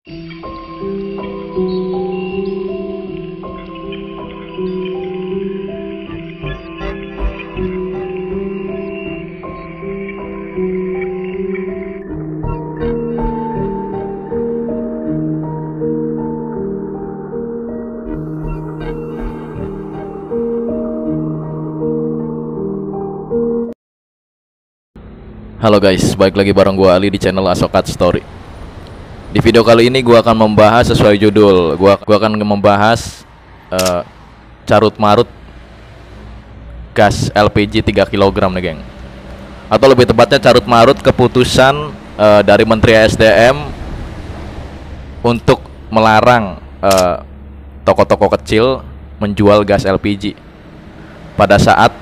Halo guys, balik lagi bareng gua Ali di channel Asokat Story. Di video kali ini gua akan membahas sesuai judul. Gua akan membahas carut marut gas LPG 3 kg nih geng. Atau lebih tepatnya carut marut keputusan dari Menteri SDM untuk melarang toko-toko kecil menjual gas LPG pada saat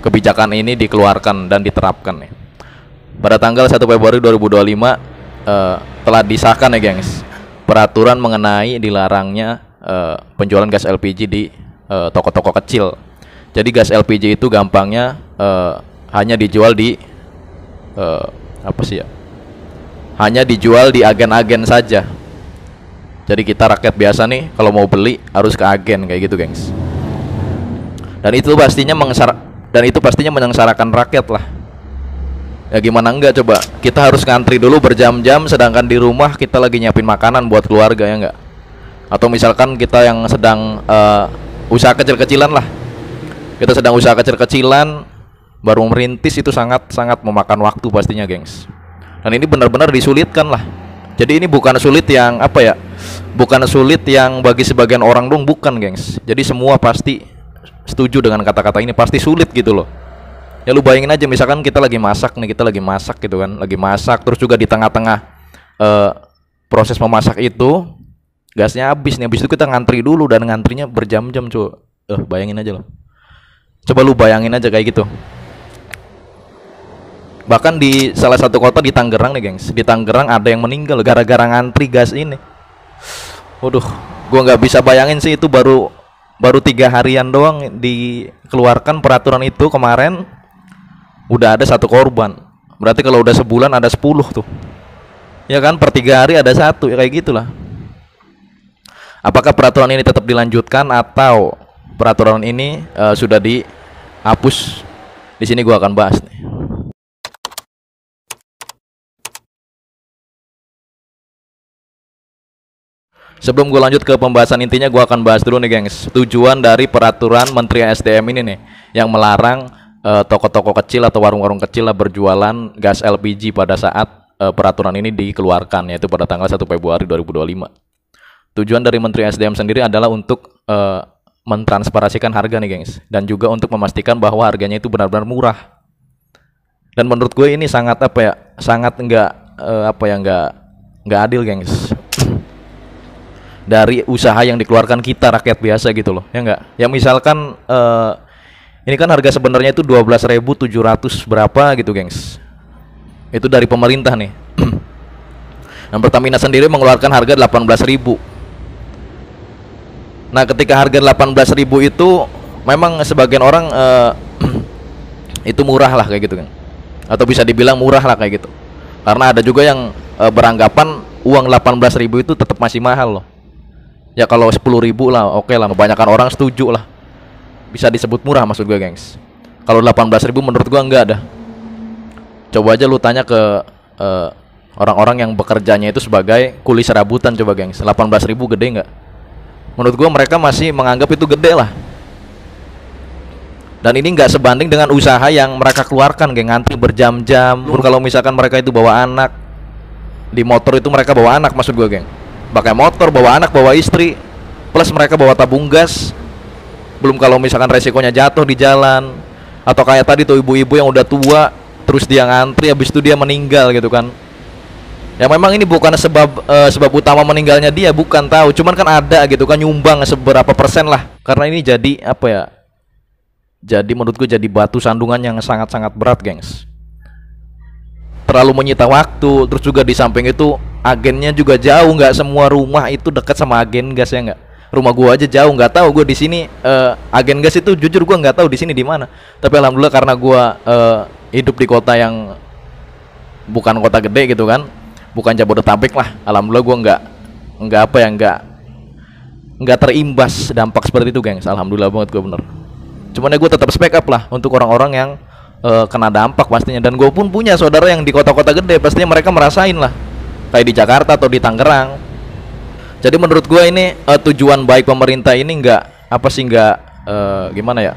kebijakan ini dikeluarkan dan diterapkan nih. Pada tanggal 1 Februari 2025 telah disahkan ya gengs, peraturan mengenai dilarangnya penjualan gas LPG di toko-toko kecil. Jadi gas LPG itu gampangnya hanya dijual di hanya dijual di agen-agen saja. Jadi kita rakyat biasa nih kalau mau beli harus ke agen kayak gitu gengs. Dan itu pastinya menyengsarakan rakyat lah. Ya gimana enggak coba, kita harus ngantri dulu berjam-jam, sedangkan di rumah kita lagi nyiapin makanan buat keluarga, ya enggak? Atau misalkan kita yang sedang usaha kecil-kecilan lah, kita sedang usaha kecil-kecilan baru merintis, itu sangat memakan waktu pastinya gengs. Dan ini benar-benar disulitkan lah. Jadi ini bukan sulit yang bukan sulit yang bagi sebagian orang dong, bukan gengs. Jadi semua pasti setuju dengan kata-kata ini, pasti sulit gitu loh. Ya lu bayangin aja, misalkan kita lagi masak gitu kan, lagi masak terus juga di tengah-tengah proses memasak itu gasnya habis nih. Habis itu kita ngantri dulu dan ngantrinya berjam-jam cuy. Bayangin aja loh. Coba lu bayangin aja kayak gitu. Bahkan di salah satu kota di Tangerang nih gengs, di Tangerang ada yang meninggal gara-gara ngantri gas ini. Waduh, gua nggak bisa bayangin sih, itu baru 3 harian doang dikeluarkan peraturan itu kemarin udah ada 1 korban. Berarti kalau udah sebulan ada 10 tuh. Ya kan, per 3 hari ada 1, ya kayak gitulah. Apakah peraturan ini tetap dilanjutkan atau peraturan ini sudah dihapus? Di sini gua akan bahas nih. Sebelum gue lanjut ke pembahasan intinya, gue akan bahas dulu nih gengs, tujuan dari peraturan Menteri SDM ini nih, yang melarang toko-toko kecil atau warung-warung kecil lah berjualan gas LPG pada saat peraturan ini dikeluarkan, yaitu pada tanggal 1 Februari 2025. Tujuan dari Menteri SDM sendiri adalah untuk mentransparasikan harga nih gengs, dan juga untuk memastikan bahwa harganya itu benar-benar murah. Dan menurut gue ini sangat nggak adil gengs, dari usaha yang dikeluarkan kita rakyat biasa gitu loh, ya enggak? Ya misalkan ini kan harga sebenarnya itu 12.700 berapa gitu gengs, itu dari pemerintah nih. Dan Pertamina sendiri mengeluarkan harga 18.000. Nah ketika harga 18.000 itu memang sebagian orang itu murah lah kayak gitu kan, atau bisa dibilang murah lah kayak gitu, karena ada juga yang beranggapan uang 18.000 itu tetap masih mahal loh. Ya kalau 10.000 lah oke lah, kebanyakan orang setuju lah, bisa disebut murah maksud gue gengs. Kalau 18.000 menurut gue enggak ada. Coba aja lu tanya ke orang-orang yang bekerjanya itu sebagai kuli serabutan, coba gengs, 18.000 gede enggak? Menurut gue mereka masih menganggap itu gede lah. Dan ini enggak sebanding dengan usaha yang mereka keluarkan, geng, ngantri berjam-jam. Kalau misalkan mereka itu bawa anak, di motor itu mereka bawa anak maksud gue geng, pakai motor, bawa anak, bawa istri, plus mereka bawa tabung gas. Belum kalau misalkan resikonya jatuh di jalan, atau kayak tadi tuh ibu-ibu yang udah tua terus dia ngantri, habis itu dia meninggal gitu kan. Ya memang ini bukan sebab utama meninggalnya dia, bukan, tahu, cuman kan ada gitu kan nyumbang seberapa persen lah. Karena ini jadi jadi menurutku jadi batu sandungan yang sangat-sangat berat gengs. Terlalu menyita waktu, terus juga di samping itu agennya juga jauh, nggak semua rumah itu dekat sama agen gas, ya nggak? Rumah gua aja jauh, nggak tahu gua di sini agen gas itu, jujur gua nggak tahu di sini di mana. Tapi alhamdulillah karena gua hidup di kota yang bukan kota gede gitu kan, bukan Jabodetabek lah. Alhamdulillah gue nggak apa ya, nggak terimbas dampak seperti itu, gengs. Alhamdulillah banget gue, bener. Cuman ya gue tetap speak up lah untuk orang-orang yang kena dampak pastinya. Dan gue pun punya saudara yang di kota-kota gede, pastinya mereka merasain lah, kayak di Jakarta atau di Tangerang. Jadi menurut gue ini tujuan baik pemerintah ini nggak gimana ya,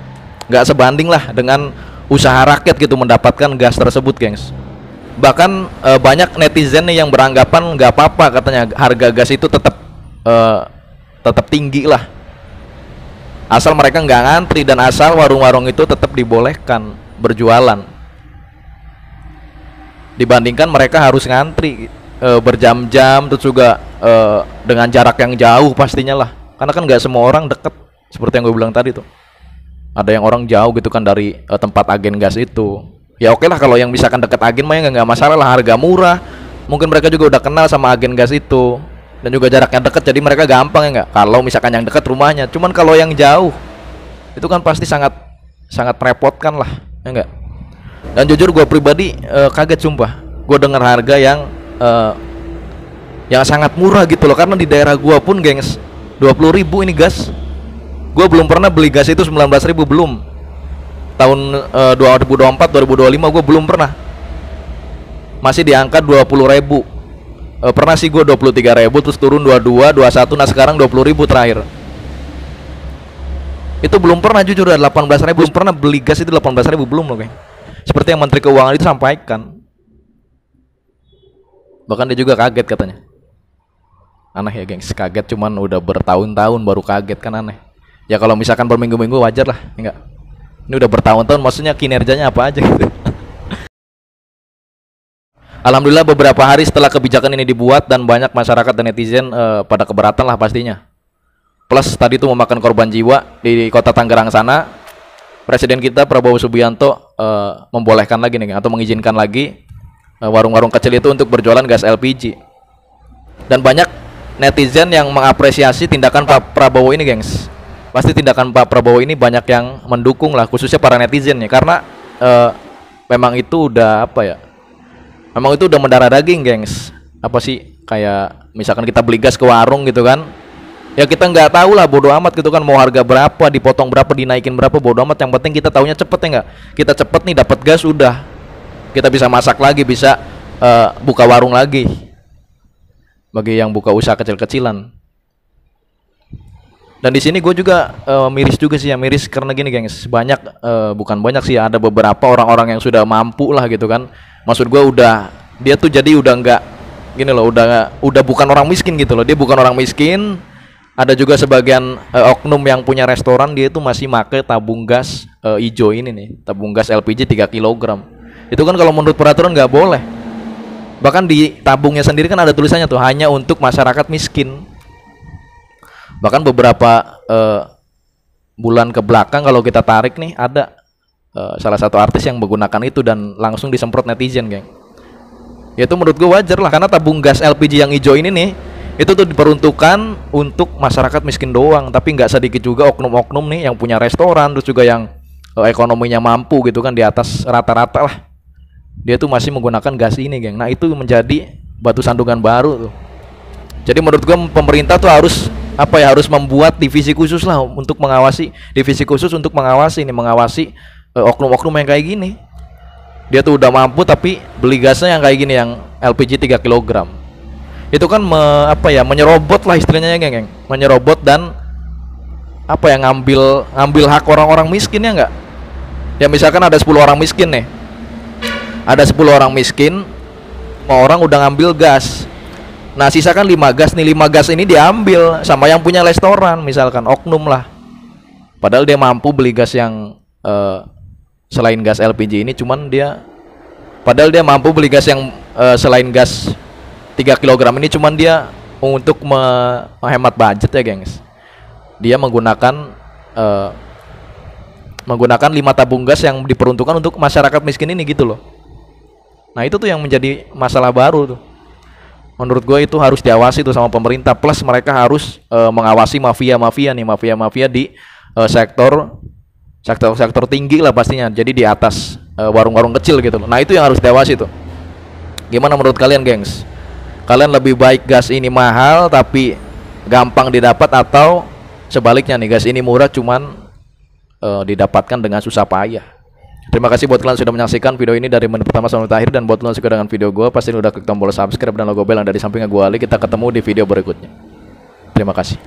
nggak sebanding lah dengan usaha rakyat gitu mendapatkan gas tersebut, gengs. Bahkan banyak netizen nih yang beranggapan nggak apa-apa, katanya harga gas itu tetap tinggi lah, asal mereka nggak ngantri dan asal warung-warung itu tetap dibolehkan berjualan, dibandingkan mereka harus ngantri berjam-jam, terus juga dengan jarak yang jauh pastinya lah, karena kan nggak semua orang deket, seperti yang gue bilang tadi tuh. Ada yang orang jauh gitu kan dari tempat agen gas itu. Ya oke lah, kalau yang misalkan deket agen mah ya nggak masalah lah, harga murah. Mungkin mereka juga udah kenal sama agen gas itu, dan juga jaraknya deket, jadi mereka gampang ya nggak. Kalau misalkan yang deket rumahnya, cuman kalau yang jauh itu kan pasti sangat merepotkan lah, ya nggak. Dan jujur gue pribadi kaget sumpah, gue dengar harga yang sangat murah gitu loh, karena di daerah gue pun, gengs, 20.000 ini gas. Gue belum pernah beli gas itu 19.000, belum. Tahun 2024, 2025 gue belum pernah. Masih di angka 20.000. Pernah sih gue 23.000, terus turun 22, 21, nah sekarang 20.000 terakhir. Itu belum pernah, jujur, 18.000 belum pernah beli gas itu 18.000, belum loh, geng. Seperti yang Menteri Keuangan itu sampaikan. Bahkan dia juga kaget katanya. Aneh ya, gengs, kaget cuman udah bertahun-tahun baru kaget kan, aneh. Ya kalau misalkan berminggu-minggu wajar lah, enggak. Ini udah bertahun-tahun, maksudnya kinerjanya apa aja gitu. Alhamdulillah beberapa hari setelah kebijakan ini dibuat dan banyak masyarakat dan netizen pada keberatan lah pastinya. Plus tadi itu memakan korban jiwa di kota Tangerang sana. Presiden kita Prabowo Subianto membolehkan lagi nih, atau mengizinkan lagi warung-warung kecil itu untuk berjualan gas LPG. Dan banyak netizen yang mengapresiasi tindakan Pak Prabowo ini, gengs. Pasti tindakan Pak Prabowo ini banyak yang mendukung lah, khususnya para netizen ya, karena memang itu udah apa ya, memang itu udah mendarah daging, gengs. Apa sih, kayak misalkan kita beli gas ke warung gitu kan, ya kita nggak tahu lah, bodo amat gitu kan, mau harga berapa, dipotong berapa, dinaikin berapa, bodo amat. Yang penting kita taunya cepet ya nggak, kita cepet nih dapat gas, udah kita bisa masak lagi, bisa buka warung lagi bagi yang buka usaha kecil-kecilan. Dan di sini gue juga miris juga sih ya, miris karena gini, gengs, banyak bukan banyak sih, ada beberapa orang-orang yang sudah mampu lah gitu kan. Maksud gue dia tuh jadi udah nggak gini loh, udah bukan orang miskin gitu loh, dia bukan orang miskin. Ada juga sebagian oknum yang punya restoran, dia itu masih make tabung gas hijau ini nih, tabung gas LPG 3 kg. Itu kan kalau menurut peraturan nggak boleh. Bahkan di tabungnya sendiri kan ada tulisannya tuh, hanya untuk masyarakat miskin. Bahkan beberapa bulan ke belakang kalau kita tarik nih, ada salah satu artis yang menggunakan itu dan langsung disemprot netizen, geng. Ya itu menurut gue wajar lah, karena tabung gas LPG yang hijau ini nih, itu tuh diperuntukkan untuk masyarakat miskin doang. Tapi nggak sedikit juga oknum-oknum nih yang punya restoran, terus juga yang ekonominya mampu gitu kan, di atas rata-rata lah, dia tuh masih menggunakan gas ini, geng. Nah itu menjadi batu sandungan baru tuh. Jadi menurut gue pemerintah tuh harus apa ya, harus membuat divisi khusus lah untuk mengawasi, divisi khusus untuk mengawasi oknum-oknum yang kayak gini. Dia tuh udah mampu tapi beli gasnya yang kayak gini, yang LPG 3 kg. Itu kan menyerobot lah istilahnya, geng. Menyerobot dan apa ya, ngambil hak orang-orang miskin, ya enggak? Ya misalkan ada 10 orang miskin nih. Ada 10 orang miskin, 5 orang udah ngambil gas. Nah sisakan 5 gas nih, 5 gas ini diambil sama yang punya restoran, misalkan oknum lah. Padahal dia mampu beli gas yang selain gas LPG ini, padahal dia mampu beli gas yang selain gas 3 kg ini, cuman dia untuk menghemat budget ya, gengs, dia menggunakan 5 tabung gas yang diperuntukkan untuk masyarakat miskin ini gitu loh. Nah itu tuh yang menjadi masalah baru tuh. Menurut gue itu harus diawasi tuh sama pemerintah. Plus mereka harus mengawasi mafia-mafia di sektor tinggi lah pastinya. Jadi di atas warung-warung kecil gitu loh. Nah itu yang harus diawasi tuh. Gimana menurut kalian, gengs? Kalian lebih baik gas ini mahal tapi gampang didapat, atau sebaliknya nih, gas ini murah cuman didapatkan dengan susah payah. Terima kasih buat kalian sudah menyaksikan video ini dari menit pertama sampai akhir, dan buat kalian suka dengan video gue, pasti udah klik tombol subscribe dan logo bell yang dari sampingnya gue. Kita ketemu di video berikutnya. Terima kasih.